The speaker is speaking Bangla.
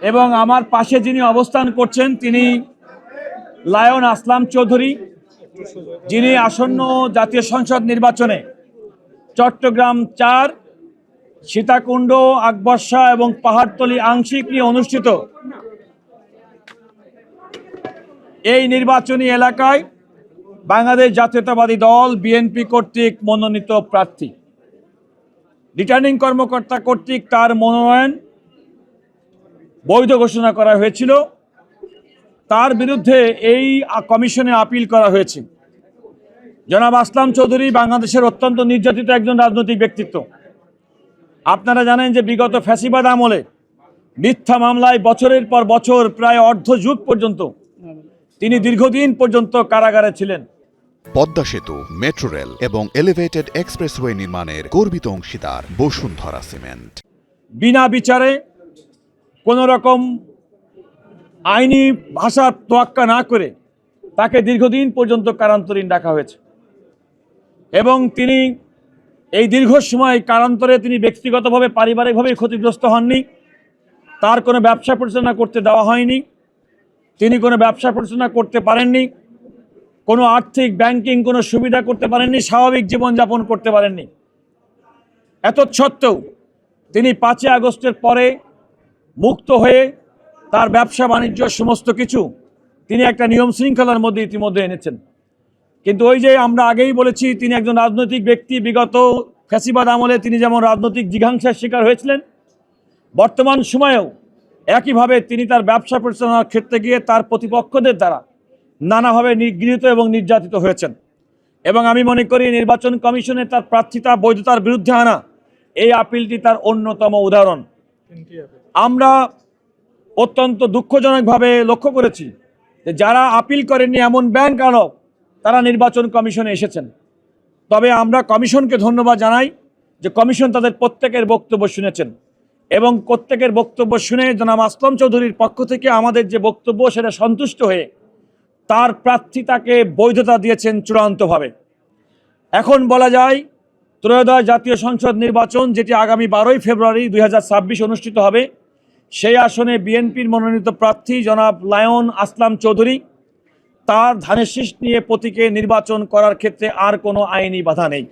এবং আমার পাশে যিনি অবস্থান করছেন তিনি লায়ন আসলাম চৌধুরী, যিনি আসন্ন জাতীয় সংসদ নির্বাচনে চট্টগ্রাম ৪, সীতাকুণ্ড, আকবর্ষা এবং পাহাড়তলী আংশিক নিয়ে অনুষ্ঠিত এই নির্বাচনী এলাকায় বাংলাদেশ জাতীয়তাবাদী দল বিএনপি কর্তৃক মনোনীত প্রার্থী। রিটার্নিং কর্মকর্তা কর্তৃক তার মনোনয়ন বৈধ ঘোষণা করা হয়েছিল। তার বিরুদ্ধে এই কমিশনে আপিল করা হয়েছে। জনাব আসলাম চৌধুরী বাংলাদেশের অত্যন্ত নির্যাতিত একজন রাজনৈতিক ব্যক্তিত্ব। আপনারা জানেন যে বিগত ফ্যাসিবাদ আমলে মিথ্যা মামলায় বছরের পর বছর প্রায় অর্ধযুগ পর্যন্ত তিনি দীর্ঘদিন পর্যন্ত কারাগারে ছিলেন। পদ্মা সেতু, মেট্রো রেল এবং এলিভেটেড এক্সপ্রেসওয়ে নির্মাণের গর্বিত অংশীদার বসুন্ধরা সিমেন্ট। বিনা বিচারে কোন রকম আইনি ভাষার তোয়াক্কা না করে তাকে দীর্ঘদিন পর্যন্ত কারান্তরীণ রাখা হয়েছে এবং তিনি এই দীর্ঘ সময় কারান্তরে তিনি ব্যক্তিগতভাবে পারিবারিকভাবে ক্ষতিগ্রস্ত হননি। তার কোনো ব্যবসা পরিচালনা করতে দেওয়া হয়নি, তিনি কোনো ব্যবসা পরিচালনা করতে পারেননি, কোনো আর্থিক ব্যাংকিং কোনো সুবিধা করতে পারেননি, স্বাভাবিক জীবনযাপন করতে পারেননি। এতৎসত্ত্বেও তিনি 5 আগস্টের পরে মুক্ত হয়ে তার ব্যবসা বাণিজ্য সমস্ত কিছু তিনি একটা নিয়ম শৃঙ্খলার মধ্যে ইতিমধ্যে এনেছেন। কিন্তু ওই যে আমরা আগেই বলেছি, তিনি একজন রাজনৈতিক ব্যক্তি। বিগত ফ্যাসিবাদ আমলে তিনি যেমন রাজনৈতিক জিঘাংসার শিকার হয়েছিলেন, বর্তমান সময়েও একইভাবে তিনি তার ব্যবসা পরিচালনার ক্ষেত্রে গিয়ে তার প্রতিপক্ষদের দ্বারা নানাভাবে নিগৃহীত এবং নির্যাতিত হয়েছেন। এবং আমি মনে করি নির্বাচন কমিশনে তার প্রার্থিতা বৈধতার বিরুদ্ধে আনা এই আপিলটি তার অন্যতম উদাহরণ। আমরা অত্যন্ত দুঃখজনকভাবে লক্ষ্য করেছি যে যারা আপিল করেননি এমন ব্যাংক আনক তারা নির্বাচন কমিশনে এসেছেন। তবে আমরা কমিশনকে ধন্যবাদ জানাই যে কমিশন তাদের প্রত্যেকের বক্তব্য শুনেছেন এবং প্রত্যেকের বক্তব্য শুনে জনাব আসলাম চৌধুরীর পক্ষ থেকে আমাদের যে বক্তব্য সেটা সন্তুষ্ট হয়ে তার প্রার্থিতাকে বৈধতা দিয়েছেন চূড়ান্তভাবে। এখন বলা যায় ত্রয়োদশ জাতীয় সংসদ নির্বাচন, যেটি আগামী 12ই ফেব্রুয়ারি 2026 অনুষ্ঠিত হবে, সেই আসনে বিএনপির মনোনীত প্রার্থী জনাব লায়ন আসলাম চৌধুরী তার ধানের শীষ নিয়ে প্রতীকে নির্বাচন করার ক্ষেত্রে আর কোনো আইনি বাধা নেই।